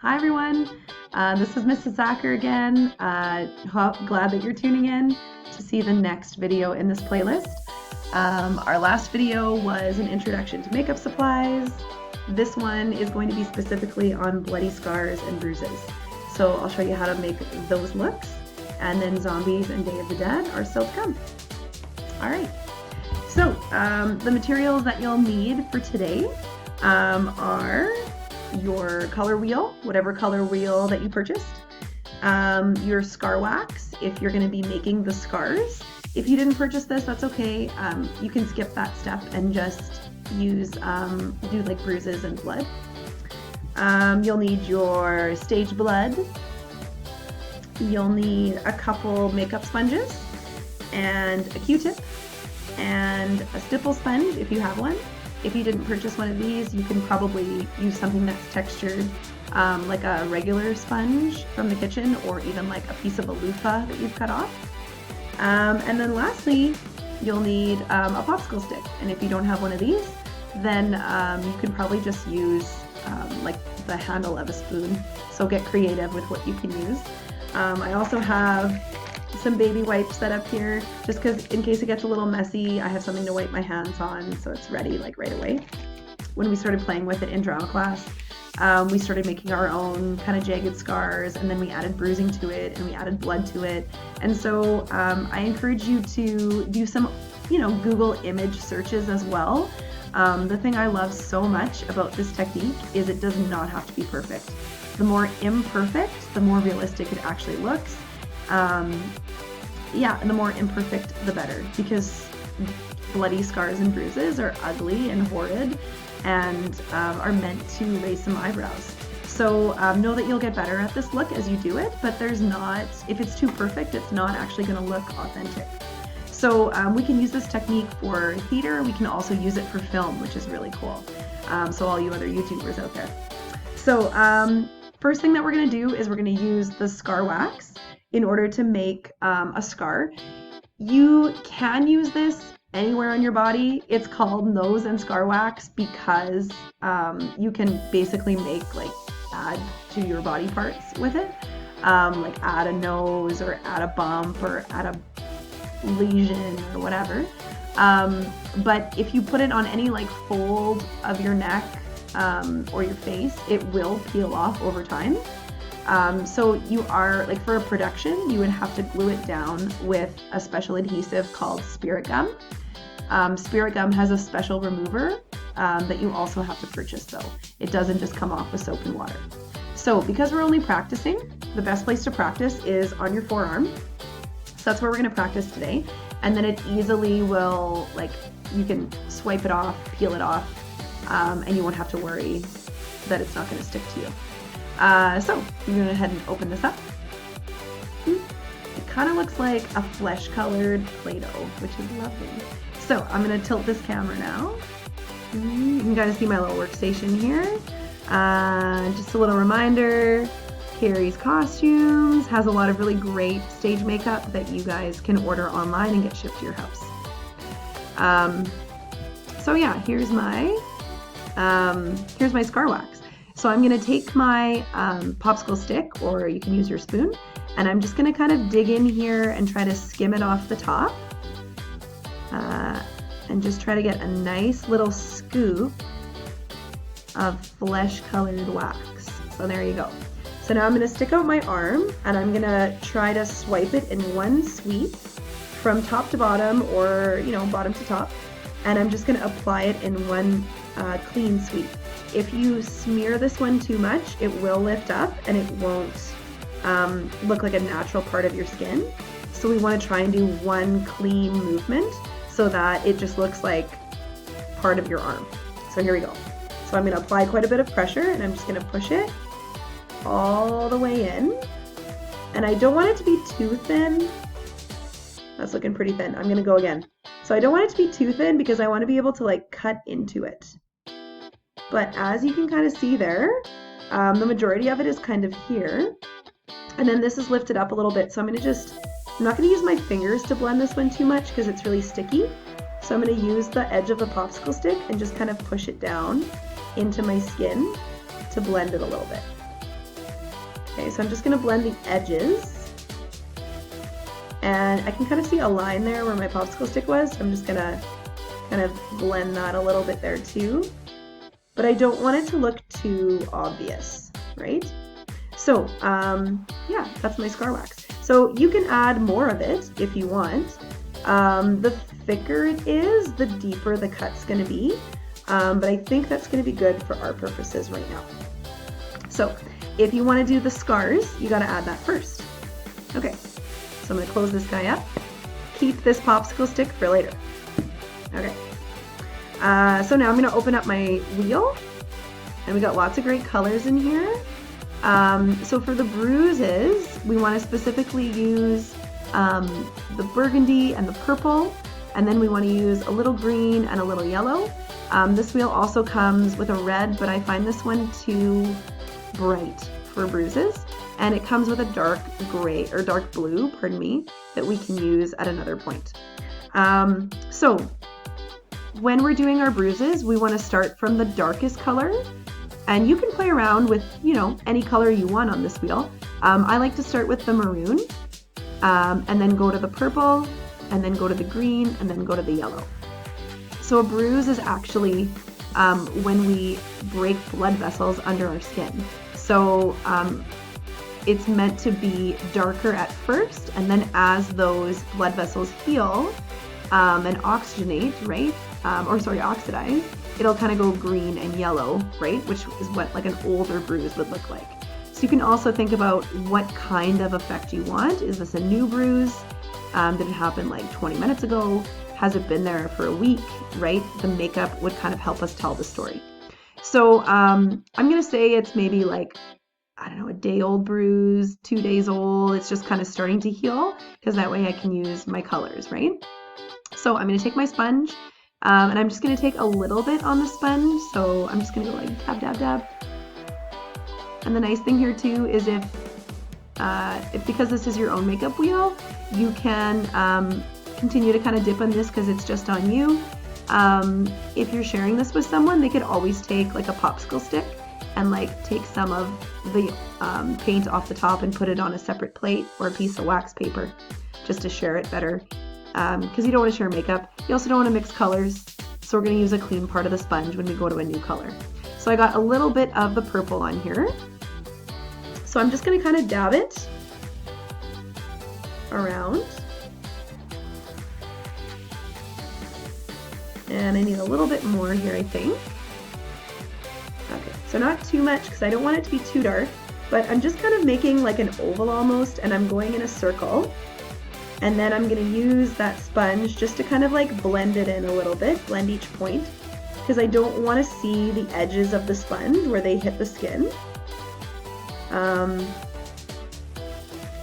Hi everyone, this is Mrs. Zacher again. Glad that you're tuning in to see the next video in this playlist. Our last video was an introduction to makeup supplies. This one is going to be specifically on bloody scars and bruises. So I'll show you how to make those looks, and then zombies and Day of the Dead are still to come. Alright, so the materials that you'll need for today are your color wheel, whatever color wheel that you purchased, your scar wax if you're going to be making the scars. If you didn't purchase this, that's okay. You can skip that step and just use do like bruises and blood. You'll need your stage blood. You'll need a couple makeup sponges and a Q-tip and a stipple sponge if you have one. If you didn't purchase one of these, you can probably use something that's textured like a regular sponge from the kitchen, or even like a piece of a loofah that you've cut off. And then lastly, you'll need a popsicle stick. And if you don't have one of these, then you can probably just use like the handle of a spoon. So get creative with what you can use. I also have some baby wipes set up here, just because in case it gets a little messy, I have something to wipe my hands on so it's ready like right away. When we started playing with it in drama class, we started making our own kind of jagged scars, and then we added bruising to it and we added blood to it. And so I encourage you to do some, Google image searches as well. The thing I love so much about this technique is it does not have to be perfect. The more imperfect, the more realistic it actually looks. And the more imperfect, the better, because bloody scars and bruises are ugly and horrid and are meant to raise some eyebrows. So know that you'll get better at this look as you do it, but if it's too perfect, it's not actually going to look authentic. So we can use this technique for theater. We can also use it for film, which is really cool. So all you other YouTubers out there. So first thing that we're going to do is we're going to use the scar wax in order to make a scar. You can use this anywhere on your body. It's called nose and scar wax because you can basically add to your body parts with it. Like add a nose or add a bump or add a lesion or whatever. But if you put it on any fold of your neck or your face, it will peel off over time. So you are, for a production, you would have to glue it down with a special adhesive called spirit gum. Spirit gum has a special remover that you also have to purchase though. It doesn't just come off with soap and water. So because we're only practicing, the best place to practice is on your forearm. So that's where we're going to practice today. And then it easily will, you can swipe it off, peel it off, and you won't have to worry that it's not going to stick to you. So I'm going to go ahead and open this up. It kind of looks like a flesh-colored Play-Doh, which is lovely. So I'm going to tilt this camera now. You can kind of see my little workstation here. Just a little reminder, Carrie's Costumes has a lot of really great stage makeup that you guys can order online and get shipped to your house. So yeah, here's my scar wax. So I'm going to take my popsicle stick, or you can use your spoon, and I'm just going to kind of dig in here and try to skim it off the top. And just try to get a nice little scoop of flesh-colored wax. So there you go. So now I'm going to stick out my arm, and I'm going to try to swipe it in one sweep from top to bottom, or bottom to top. And I'm just going to apply it in one clean sweep. If you smear this one too much, it will lift up and it won't look like a natural part of your skin. So we want to try and do one clean movement so that it just looks like part of your arm. So here we go. So I'm going to apply quite a bit of pressure, and I'm just going to push it all the way in. And I don't want it to be too thin. That's looking pretty thin. I'm going to go again. So I don't want it to be too thin because I want to be able to cut into it. But as you can kind of see there, the majority of it is kind of here. And then this is lifted up a little bit. So I'm not going to use my fingers to blend this one too much because it's really sticky. So I'm going to use the edge of the popsicle stick and just kind of push it down into my skin to blend it a little bit. Okay, so I'm just gonna blend the edges. And I can kind of see a line there where my popsicle stick was, so I'm just gonna kind of blend that a little bit there too. But I don't want it to look too obvious, right? So, yeah, that's my scar wax. So you can add more of it if you want. The thicker it is, the deeper the cut's gonna be. But I think that's gonna be good for our purposes right now. So if you wanna do the scars, you gotta add that first. Okay, so I'm gonna close this guy up. Keep this popsicle stick for later. Okay, so now I'm gonna open up my wheel, and we got lots of great colors in here. So for the bruises, we wanna specifically use the burgundy and the purple, and then we wanna use a little green and a little yellow. This wheel also comes with a red, but I find this one too bright for bruises. And it comes with a dark gray, or dark blue, pardon me, that we can use at another point. So when we're doing our bruises, we want to start from the darkest color, and you can play around with, you know, any color you want on this wheel. I like to start with the maroon, and then go to the purple, and then go to the green, and then go to the yellow. So a bruise is actually when we break blood vessels under our skin. So it's meant to be darker at first, and then as those blood vessels heal and oxygenate, right? Oxidize, it'll kind of go green and yellow, right? Which is what like an older bruise would look like. So you can also think about what kind of effect you want. Is this a new bruise? Did it happen like 20 minutes ago? Has it been there for a week, right? The makeup would kind of help us tell the story. So I'm gonna say it's maybe like, I don't know, a day old bruise, 2 days old. It's just kind of starting to heal, because that way I can use my colors, right? So I'm gonna take my sponge, and I'm just gonna take a little bit on the sponge. So I'm just gonna go like dab, dab, dab. And the nice thing here too is if because this is your own makeup wheel, you can continue to kind of dip on this because it's just on you. If you're sharing this with someone, they could always take like a popsicle stick and like take some of the paint off the top and put it on a separate plate or a piece of wax paper just to share it better, because you don't want to share makeup. You also don't want to mix colors, so we're going to use a clean part of the sponge when we go to a new color. So I got a little bit of the purple on here, so I'm just going to kind of dab it around, and I need a little bit more here, I think. Okay, so not too much because I don't want it to be too dark, but I'm just kind of making like an oval almost, and I'm going in a circle, and then I'm going to use that sponge just to kind of like blend it in a little bit, blend each point, because I don't want to see the edges of the sponge where they hit the skin.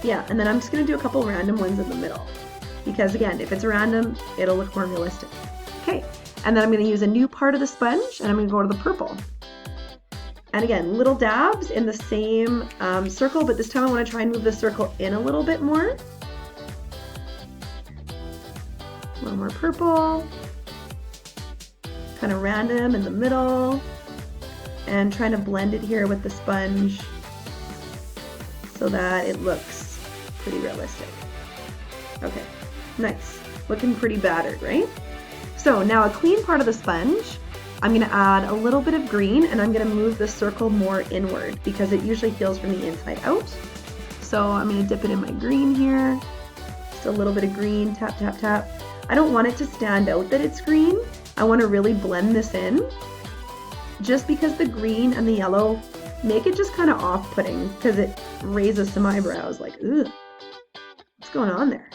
Yeah, and then I'm just going to do a couple random ones in the middle, because again, if it's random, it'll look more realistic. Okay, and then I'm going to use a new part of the sponge, and I'm going to go to the purple. And again, little dabs in the same circle, but this time I want to try and move the circle in a little bit more. A little more purple, kind of random in the middle, and trying to blend it here with the sponge so that it looks pretty realistic. Okay, nice. Looking pretty battered, right? So now a clean part of the sponge, I'm going to add a little bit of green, and I'm going to move the circle more inward because it usually heals from the inside out. So I'm going to dip it in my green here. Just a little bit of green, tap, tap, tap. I don't want it to stand out that it's green. I want to really blend this in, just because the green and the yellow make it just kind of off-putting because it raises some eyebrows like, ugh, what's going on there?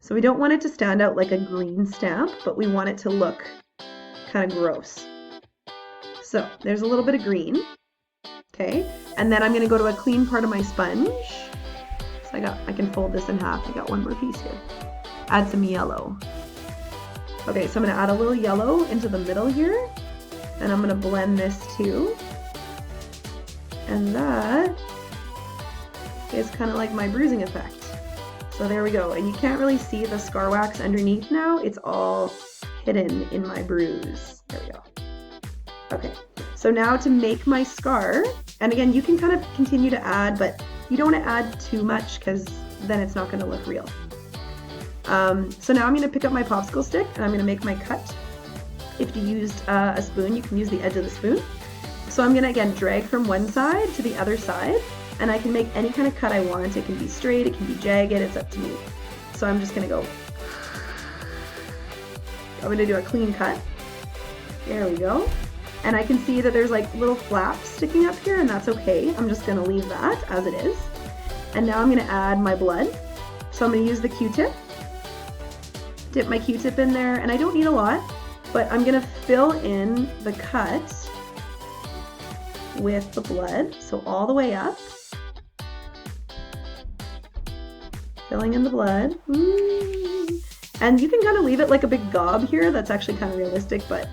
So we don't want it to stand out like a green stamp, but we want it to look kind of gross. So there's a little bit of green, okay? And then I'm gonna go to a clean part of my sponge. So I can fold this in half. I got one more piece here. Add some yellow. Okay, so I'm gonna add a little yellow into the middle here, and I'm gonna blend this too. And that is kind of like my bruising effect. So there we go, and you can't really see the scar wax underneath now. It's all hidden in my bruise. There we go. Okay, So now to make my scar, and again, you can kind of continue to add, but you don't want to add too much because then it's not going to look real. So now I'm going to pick up my popsicle stick and I'm going to make my cut. If you used a spoon, you can use the edge of the spoon. So I'm going to, again, drag from one side to the other side, and I can make any kind of cut I want. It can be straight, it can be jagged, it's up to me. So I'm just going to go. I'm going to do a clean cut. There we go. And I can see that there's like little flaps sticking up here, and that's okay. I'm just going to leave that as it is. And now I'm going to add my blood. So I'm going to use the Q-tip. Dip my Q-tip in there, and I don't need a lot, but I'm going to fill in the cut with the blood, so all the way up. Filling in the blood. And you can kind of leave it like a big gob here. That's actually kind of realistic, but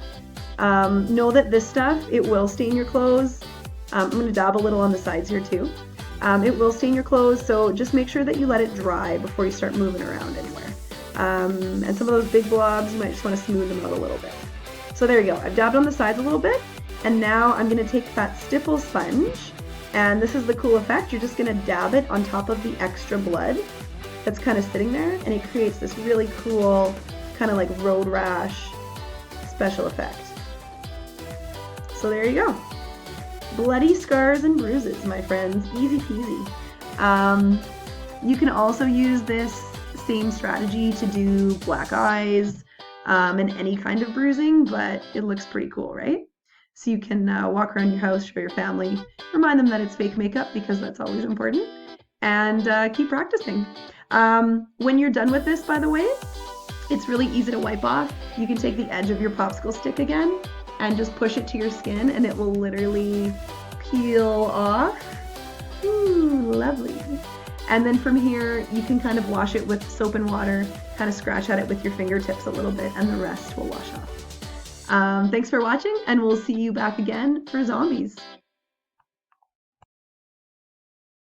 know that this stuff, it will stain your clothes. I'm going to dab a little on the sides here too. It will stain your clothes, so just make sure that you let it dry before you start moving around anywhere. And some of those big blobs, you might just want to smooth them out a little bit. So there you go. I've dabbed on the sides a little bit, and now I'm going to take that stipple sponge, and this is the cool effect. You're just going to dab it on top of the extra blood that's kind of sitting there, and it creates this really cool kind of like road rash special effect. So there you go. Bloody scars and bruises, my friends. Easy peasy. You can also use this same strategy to do black eyes and any kind of bruising, but it looks pretty cool, right? So you can walk around your house, show your family, remind them that it's fake makeup because that's always important, and keep practicing. When you're done with this, by the way, it's really easy to wipe off. You can take the edge of your popsicle stick again and just push it to your skin, and it will literally peel off. Ooh, lovely. And then from here, you can kind of wash it with soap and water, kind of scratch at it with your fingertips a little bit, and the rest will wash off. Thanks for watching, and we'll see you back again for zombies.